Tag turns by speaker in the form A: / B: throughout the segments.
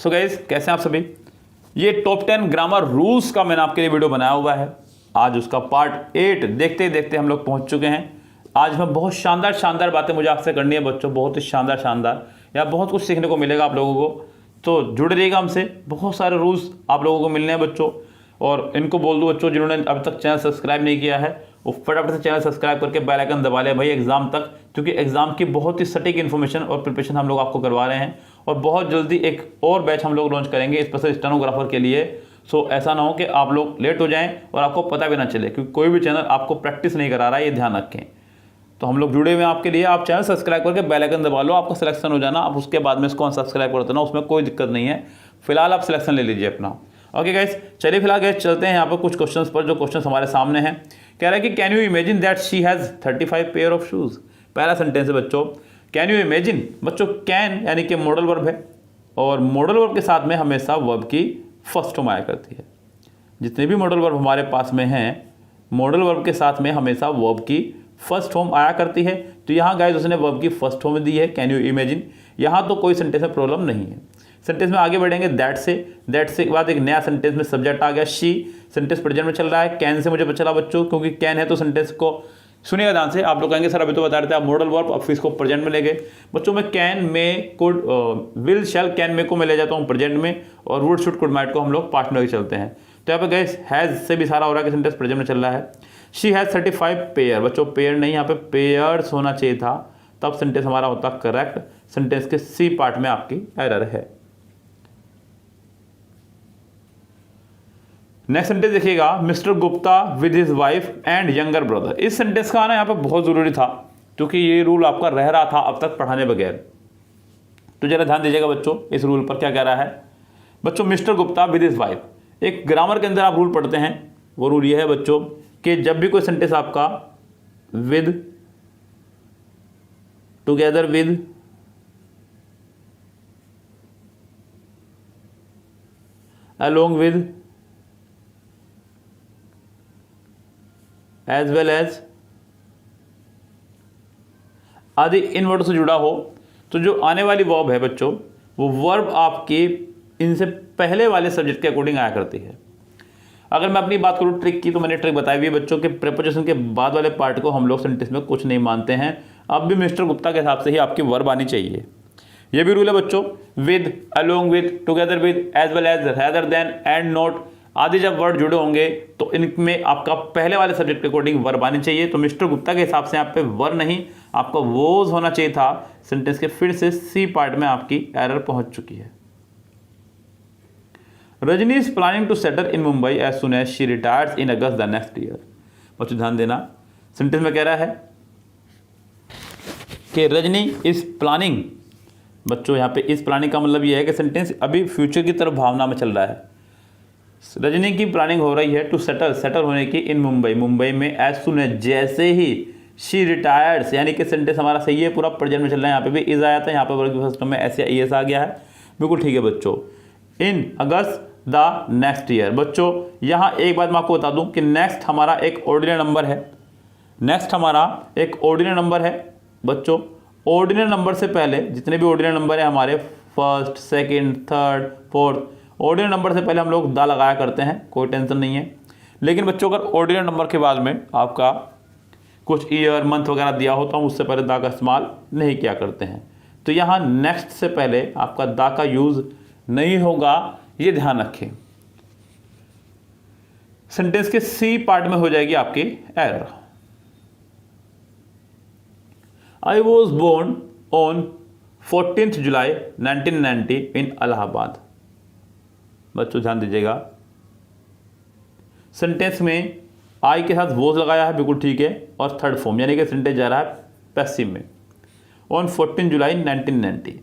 A: So guys, कैसे हैं आप सभी। ये टॉप 10 ग्रामर रूल्स का मैंने आपके लिए वीडियो बनाया हुआ है। आज उसका पार्ट 8 देखते देखते हम लोग पहुंच चुके हैं। आज मैं बहुत शानदार बातें मुझे आपसे करनी है बच्चों, बहुत ही शानदार या बहुत कुछ सीखने को मिलेगा आप लोगों को। तो जुड़े रहिएगा हमसे, बहुत सारे रूल्स आप लोगों को मिलने हैं बच्चों। और इनको बोल दो बच्चों जिन्होंने अभी तक चैनल सब्सक्राइब नहीं किया है, वो फटाफट से चैनल सब्सक्राइब करके बेल आइकन दबा ले भाई एग्जाम तक, क्योंकि एग्जाम की बहुत ही सटीक इन्फॉर्मेशन और प्रिपरेशन हम लोग आपको करवा रहे हैं। और बहुत जल्दी एक और बैच हम लोग लॉन्च करेंगे स्पेशल स्टेनोग्राफर के लिए। सो ऐसा ना हो कि आप लोग लेट हो जाएं और आपको पता भी ना चले, क्योंकि कोई भी चैनल आपको प्रैक्टिस नहीं करा रहा है, ये ध्यान रखें। तो हम लोग जुड़े हुए हैं आपके लिए। आप चैनल सब्सक्राइब करके बेल आइकन दबा लो, आपका सिलेक्शन हो जाना। आप उसके बाद में इसको अनसब्सक्राइब कर देना, उसमें कोई दिक्कत नहीं है। फिलहाल आप सिलेक्शन ले लीजिए अपना। ओके गाइस, चलिए फिलहाल गाइस चलते हैं यहाँ पर कुछ क्वेश्चंस पर, जो क्वेश्चंस हमारे सामने हैं। कह रहा है कि can you imagine that she has 35 pair of shoes. पहला सेंटेंस है बच्चों, कैन यू इमेजिन। बच्चों कैन यानी कि मॉडल वर्ब है, और मॉडल वर्ब के साथ में हमेशा वर्ब की फर्स्ट फॉर्म आया करती है। जितने भी मॉडल वर्ब हमारे पास में हैं, मॉडल वर्ब के साथ में हमेशा वर्ब की फर्स्ट फॉर्म आया करती है। तो यहाँ गाइस उसने वर्ब की फर्स्ट फॉर्म दी है, कैन यू इमेजिन। यहाँ तो कोई सेंटेंस में प्रॉब्लम नहीं है। सेंटेंस में आगे बढ़ेंगे दैट से के बाद एक नया सेंटेंस में सब्जेक्ट आ गया शी। सेंटेंस प्रेजेंट में चल रहा है। कैन से मुझे पता चला बच्चों, क्योंकि कैन है तो सेंटेंस को सुनिएगा ध्यान से। आप लोग कहेंगे सर अभी तो बता रहे थे आप मॉडल वर्ब, अब फिर इसको प्रेजेंट में ले गए। बच्चों में कैन में कुड विल शैल कैन में को मैं ले जाता हूँ प्रेजेंट में, और वुड शुड कुड माइट को हम लोग पास्ट में लेके चलते हैं। तो यहाँ पे गैस हैज़ से भी सारा हो रहा है कि सेंटेंस प्रेजेंट में चल रहा है। She has 35 pair. बच्चों पेयर नहीं, यहाँ पे पेयर्स होना चाहिए था, तब सेंटेंस हमारा होता करेक्ट। सेंटेंस के सी पार्ट में आपकी एरर है। नेक्स्ट सेंटेंस देखिएगा, mister Gupta with his wife and younger brother. इस सेंटेंस का आना यहाँ पे बहुत जरूरी था, क्योंकि ये रूल आपका रह रहा था अब तक पढ़ाने बगैर। तो जरा ध्यान दीजिएगा बच्चों, इस रूल पर क्या कह रहा है। बच्चों mister Gupta with his wife, एक ग्रामर के अंदर आप रूल पढ़ते हैं। वो रूल ये है बच्चों कि जब भी कोई सेंटेंस आपका with, together with, along with, as well as आदि इन वर्ड से जुड़ा हो, तो जो आने वाली वर्ब है बच्चों, वो वर्ब आपके इनसे पहले वाले सब्जेक्ट के अकॉर्डिंग आया करती है। अगर मैं अपनी बात करूँ ट्रिक की, तो मैंने ट्रिक बताई हुई है बच्चों के प्रीपोजिशन के बाद वाले पार्ट को हम लोग सेंटेंस में कुछ नहीं मानते हैं। अब भी मिस्टर गुप्ता के हिसाब से ही आपकी वर्ब आनी चाहिए। ये भी रूल है बच्चों, with, along with, together with, as well as, rather than, and not आदि जब वर्ड जुड़े होंगे तो इनमें आपका पहले वाले सब्जेक्ट के अकॉर्डिंग वर्ब आनी चाहिए। तो मिस्टर गुप्ता के हिसाब से यहाँ पे वर्ब नहीं, आपका वोज होना चाहिए था। सेंटेंस के फिर से सी पार्ट में आपकी एरर पहुंच चुकी है। Rajni is planning to settle in Mumbai as soon as she retires in August the next year. बच्चों ध्यान देना, सेंटेंस में कह रहा है कि रजनी इज प्लानिंग। बच्चों यहाँ पे इस प्लानिंग का मतलब ये है कि सेंटेंस अभी फ्यूचर की तरफ भावना में चल रहा है। रजनी की प्लानिंग हो रही है टू सेटल होने की इन मुंबई में एज सुन एज जैसे ही शी रिटायर्स, यानी कि सेंटेंस हमारा सही है, पूरा प्रेजेंट में चल रहा है। यहाँ पे भी इज आया था, यहाँ पे वर्ब की फर्स्ट में एस या ईएस आ गया है, बिल्कुल ठीक है बच्चों। इन अगस्त द नेक्स्ट ईयर। बच्चों यहाँ एक बात मैं आपको बता दूं कि नेक्स्ट हमारा एक ऑर्डिनल नंबर है। नेक्स्ट हमारा एक ऑर्डिनल नंबर है बच्चों। ऑर्डिनल नंबर से पहले जितने भी ऑर्डिनल नंबर है हमारे, first, second, third, fourth, ordinal number से पहले हम लोग दा लगाया करते हैं, कोई टेंशन नहीं है। लेकिन बच्चों अगर ऑर्डिनल नंबर के बाद में आपका कुछ ईयर, मंथ वगैरह दिया हो तो हम उससे पहले दा का इस्तेमाल नहीं किया करते हैं। तो यहाँ नेक्स्ट से पहले आपका दा का यूज़ नहीं होगा, ये ध्यान रखें। सेंटेंस के सी पार्ट में हो जाएगी आपकी error. I was born on 14 July 1990 in Allahabad. बच्चों ध्यान दीजिएगा, सेंटेंस में आई के साथ वॉज लगाया है, बिल्कुल ठीक है, और थर्ड फॉर्म यानी कि सेंटेंस जा रहा है पैसिव में। ऑन 14 जुलाई 1990,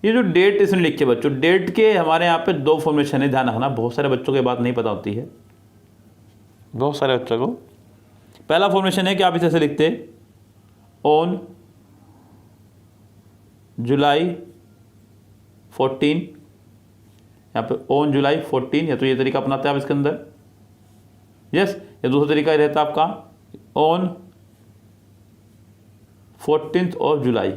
A: ये जो डेट इसमें लिखी है बच्चों, डेट के हमारे यहाँ पे दो फॉर्मेशन है, ध्यान रखना। बहुत सारे बच्चों को बात नहीं पता होती है, बहुत सारे बच्चों को। पहला फॉर्मेशन है कि आप इसे ऐसे लिखते ऑन जुलाई 14, यहाँ पे ऑन जुलाई 14, या तो ये तरीका अपनाते हैं आप इसके अंदर, यस। या दूसरा तरीका ये रहता है आपका ऑन 14th जुलाई।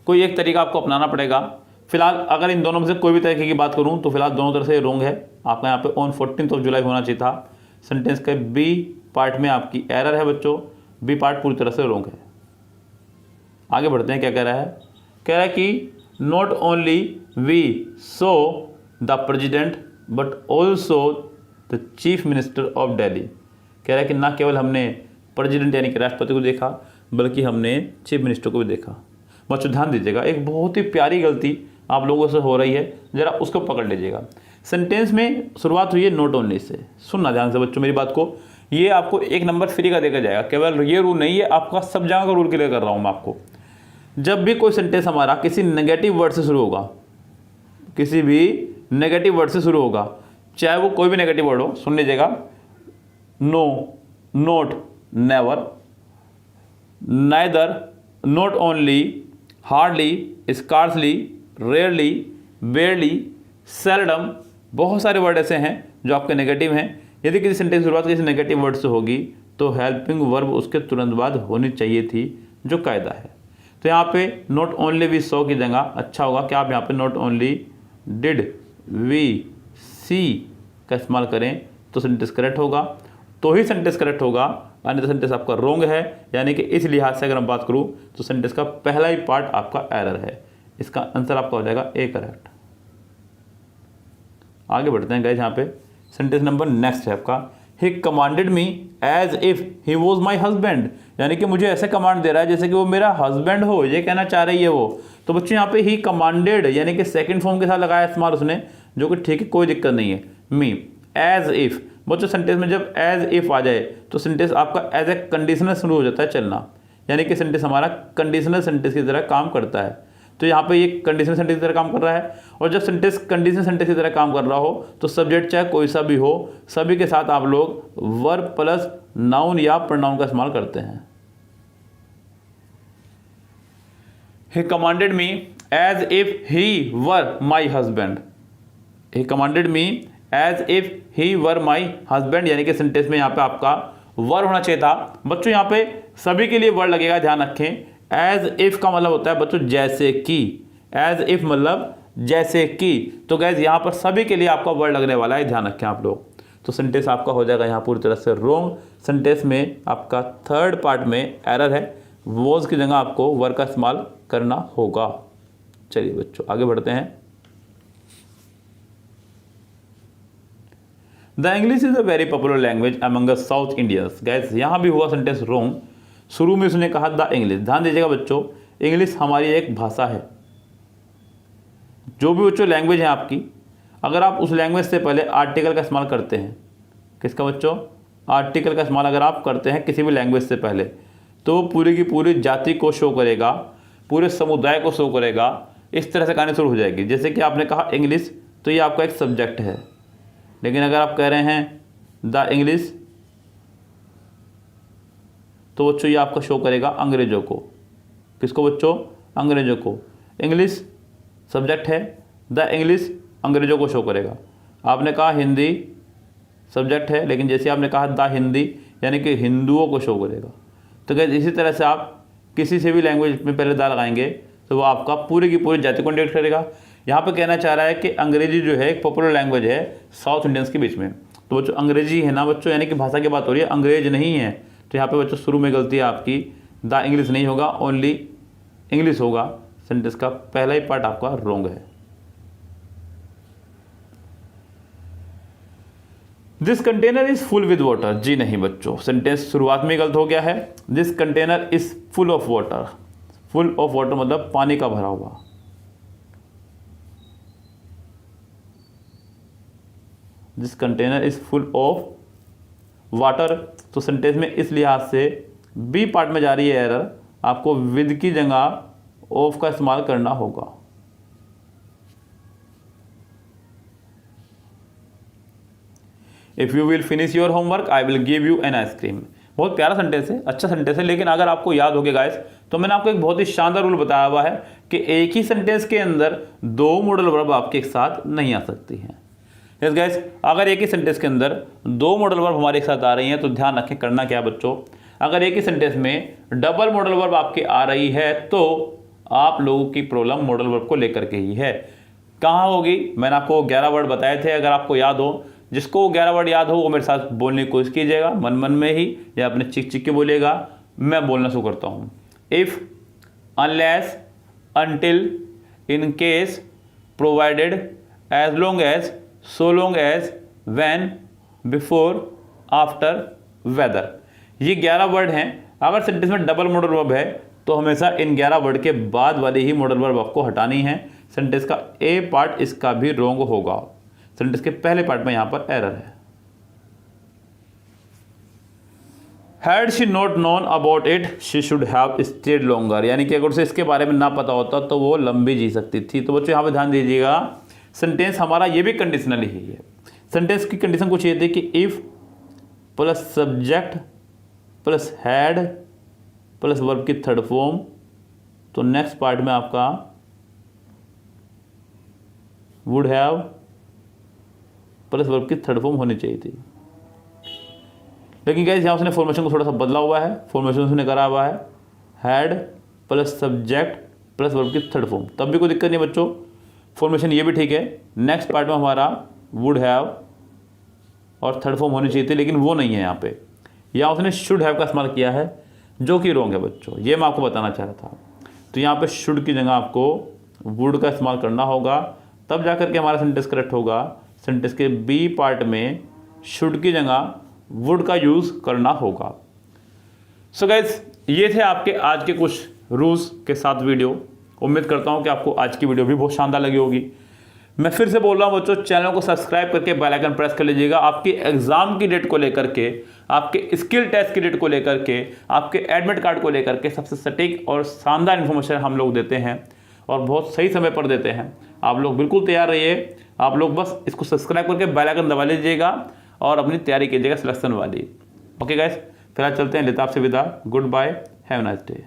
A: कोई एक तरीका आपको अपनाना पड़ेगा। फिलहाल अगर इन दोनों में से कोई भी तरीके की बात करूं तो फिलहाल दोनों तरह से रॉन्ग है। आपका यहाँ पे ऑन 14th जुलाई होना चाहिए था। सेंटेंस के बी पार्ट में आपकी एरर है बच्चों, बी पार्ट पूरी तरह से रॉन्ग है। आगे बढ़ते हैं, क्या कह रहा है? कह रहा है कि not only we saw the president but also the chief minister of Delhi. कह रहा है कि ना केवल हमने प्रेजिडेंट यानी कि राष्ट्रपति को देखा बल्कि हमने चीफ मिनिस्टर को भी देखा। बच्चों ध्यान दीजिएगा, एक बहुत ही प्यारी गलती आप लोगों से हो रही है, जरा उसको पकड़ लीजिएगा। सेंटेंस में शुरुआत हुई है नॉट ओनली से। सुनना ध्यान से बच्चों मेरी बात को, ये आपको 1 नंबर फ्री का देकर जाएगा। केवल ये रूल नहीं है, आपका सब जगह का रूल क्लियर कर रहा हूँ मैं आपको। जब भी कोई सेंटेंस हमारा किसी नेगेटिव वर्ड से शुरू होगा, किसी भी नेगेटिव वर्ड से शुरू होगा, चाहे वो कोई भी नेगेटिव वर्ड हो, सुन लीजिएगा, no, not, never, neither, not only, hardly, scarcely, rarely, barely, seldom, बहुत सारे वर्ड ऐसे हैं जो आपके नेगेटिव हैं। यदि किसी सेंटेंस की शुरुआत किसी नेगेटिव वर्ड से होगी तो हेल्पिंग वर्ब उसके तुरंत बाद होनी चाहिए थी, जो कायदा है। तो यहाँ पे नॉट ओनली वी सॉ की जगह अच्छा होगा कि आप यहाँ पे नॉट ओनली डिड वी सी का इस्तेमाल करें तो सेंटेंस करेक्ट होगा, तो ही सेंटेंस करेक्ट होगा, यानी तो सेंटेंस आपका रॉन्ग है। यानी कि इस लिहाज से अगर हम बात करूँ तो सेंटेंस का पहला ही पार्ट आपका एरर है। इसका आंसर आपका हो जाएगा ए करेक्ट। आगे बढ़ते हैं गाइस, यहाँ पे सेंटेंस नंबर नेक्स्ट है आपका, he commanded me as if he was my husband. यानी कि मुझे ऐसे कमांड दे रहा है जैसे कि वो मेरा हस्बैंड हो, ये कहना चाह रही है वो। तो बच्चों यहाँ पे ही कमांडेड यानी कि सेकंड फॉर्म के साथ लगाया इस्तेमाल उसने, जो कि ठीक है, कोई दिक्कत नहीं है। मी एज इफ, बच्चों सेंटेंस में जब एज इफ आ जाए तो सेंटेंस आपका एज ए कंडीशनल शुरू हो जाता है चलना, यानी कि सेंटेंस हमारा कंडीशनल सेंटेंस की तरह काम करता है। तो यहाँ पे ये कंडीशनल सेंटेंस की तरह काम कर रहा है। और जब सेंटेंस कंडीशनल सेंटेंस की तरह काम कर रहा हो तो सब्जेक्ट चाहे कोई सा भी हो, सभी के साथ आप लोग वर्ब प्लस नाउन या प्रोनाउन का इस्तेमाल करते हैं। He commanded me as if he were my husband. He commanded me as if he were my husband, यानी कि सेंटेंस में यहाँ पे आपका वर होना चाहिए था। बच्चों यहाँ पे सभी के लिए वर्ड लगेगा, ध्यान रखें। एज इफ का मतलब होता है बच्चों जैसे कि, एज इफ मतलब जैसे कि। तो गैस यहाँ पर सभी के लिए आपका वर्ड लगने वाला है, ध्यान रखें आप लोग। तो सेंटेंस आपका हो जाएगा यहाँ पूरी तरह से रॉन्ग। सेंटेंस में आपका थर्ड पार्ट में एरर है, वॉज की जगह आपको वर्ड का इस्तेमाल करना होगा। चलिए बच्चों आगे बढ़ते हैं। The English is a very popular language among south Indians. Gas यहाँ भी हुआ सेंटेंस रॉन्ग। शुरू में उसने कहा द इंग्लिश। ध्यान दीजिएगा बच्चों, इंग्लिश हमारी एक भाषा है। जो भी बच्चों लैंग्वेज है आपकी, अगर आप उस लैंग्वेज से पहले आर्टिकल का इस्तेमाल करते हैं, किसका बच्चों? आर्टिकल का इस्तेमाल अगर आप करते हैं किसी भी लैंग्वेज से पहले, तो पूरी की पूरी जाति को शो करेगा, पूरे समुदाय को शो करेगा। इस तरह से कहानी शुरू हो जाएगी। जैसे कि आपने कहा इंग्लिश, तो ये आपका एक सब्जेक्ट है। लेकिन अगर आप कह रहे हैं द इंग्लिश, तो बच्चों ये आपका शो करेगा अंग्रेज़ों को। किसको बच्चों? अंग्रेज़ों को। इंग्लिश सब्जेक्ट है, द इंग्लिश अंग्रेज़ों को शो करेगा। आपने कहा हिंदी सब्जेक्ट है, लेकिन जैसे आपने कहा द हिंदी, यानी कि हिंदुओं को शो करेगा। तो क्या इसी तरह से आप किसी से भी लैंग्वेज में पहले दा लगाएंगे तो वो आपका पूरी की पूरी जाति को इंडिकेट करेगा। यहाँ पे कहना चाह रहा है कि अंग्रेजी जो है एक पॉपुलर लैंग्वेज है साउथ इंडियंस के बीच में। तो बच्चों अंग्रेजी है ना बच्चों, यानी कि भाषा की बात हो रही है, अंग्रेज नहीं है। तो यहाँ पे बच्चों शुरू में गलती है आपकी, द इंग्लिश नहीं होगा, ओनली इंग्लिश होगा। सेंटेंस का पहला ही पार्ट आपका रॉन्ग है। This container is full with water. जी नहीं बच्चों, सेंटेंस शुरुआत में गलत हो गया है। This container is full of water. Full of water मतलब पानी का भरा हुआ। This container is full of water. तो सेंटेंस में इस लिहाज से बी पार्ट में जा रही है एरर, आपको विद की जगह ऑफ का इस्तेमाल करना होगा। If you will finish your homework I will give you an ice cream. बहुत प्यारा सेंटेंस है, अच्छा सेंटेंस है। लेकिन अगर आपको याद हो गया गाइस, तो मैंने आपको एक बहुत ही शानदार रूल बताया हुआ है कि एक ही सेंटेंस के अंदर दो मॉडल वर्ब आपके एक साथ नहीं आ सकती हैं। यस गाइस, अगर एक ही सेंटेंस के अंदर दो मॉडल वर्ब हमारे एक साथ आ रही हैं तो ध्यान रखें करना क्या है बच्चों। अगर एक ही सेंटेंस में डबल मॉडल वर्ब आपकी आ रही है तो आप लोगों की प्रॉब्लम मॉडल वर्ब को लेकर के ही है। कहाँ होगी? मैंने आपको 11 वर्ड बताए थे, अगर आपको याद हो, जिसको 11 वर्ड याद हो वो मेरे साथ बोलने की कोशिश कीजिएगा, मन मन में ही या अपने चिक के बोलिएगा। मैं बोलना शुरू करता हूँ। If, unless, until, in case, provided, as long as, so long as, when, before, after, whether. ये 11 वर्ड हैं। अगर सेंटेंस में डबल मॉडल वर्ब है तो हमेशा इन 11 वर्ड के बाद वाली ही मॉडल वर्ब आपको हटानी है। सेंटेंस का ए पार्ट इसका भी रॉन्ग होगा। सेंटेंस के पहले पार्ट में यहां पर एरर है। Had she not known about it, she should have stayed longer। यानी कि अगर उसे इसके बारे में ना पता होता तो वो लंबी जी सकती थी। तो बच्चों यहाँ पे ध्यान दीजिएगा, सेंटेंस हमारा ये भी कंडीशनल ही है। सेंटेंस की कंडीशन कुछ ये थी कि if plus subject plus had plus verb की थर्ड फॉर्म, तो नेक्स्ट पार्ट में आपका वुड हैव प्लस वर्ब की थर्ड फॉर्म होनी चाहिए थी। लेकिन गाइस यहाँ उसने फॉर्मेशन को थोड़ा सा बदला हुआ है। फॉर्मेशन उसने करा हुआ है had plus subject plus verb की थर्ड फॉर्म, तब भी कोई दिक्कत नहीं बच्चों, फॉर्मेशन ये भी ठीक है। नेक्स्ट पार्ट में हमारा वुड हैव और थर्ड फॉर्म होनी चाहिए थी, लेकिन वो नहीं है यहाँ पे। यहाँ उसने शुड हैव का इस्तेमाल किया है, जो कि रॉन्ग है बच्चों। ये मैं आपको बताना चाह रहा था। तो यहाँ पे शुड की जगह आपको वुड का इस्तेमाल करना होगा, तब जाकर के हमारा सेंटेंस करेक्ट होगा। सेंटेंस के बी पार्ट में शुड की जगह वुड का यूज़ करना होगा। सो गाइज, ये थे आपके आज के कुछ रूल्स के साथ वीडियो। उम्मीद करता हूँ कि आपको आज की वीडियो भी बहुत शानदार लगी होगी। मैं फिर से बोल रहा हूँ बच्चों, चैनल को सब्सक्राइब करके बेल आइकन प्रेस कर लीजिएगा। आपकी एग्जाम की डेट को लेकर के, आपके स्किल टेस्ट की डेट को लेकर के, आपके एडमिट कार्ड को लेकर के सबसे सटीक और शानदार इन्फॉर्मेशन हम लोग देते हैं और बहुत सही समय पर देते हैं। आप लोग बिल्कुल तैयार रहिए। आप लोग बस इसको सब्सक्राइब करके बेल आइकन दबा लीजिएगा और अपनी तैयारी कीजिएगा सिलेक्शन वाली। ओके गाइस, फिलहाल चलते हैं, लेता आपसे विदा। Goodbye, have a nice day.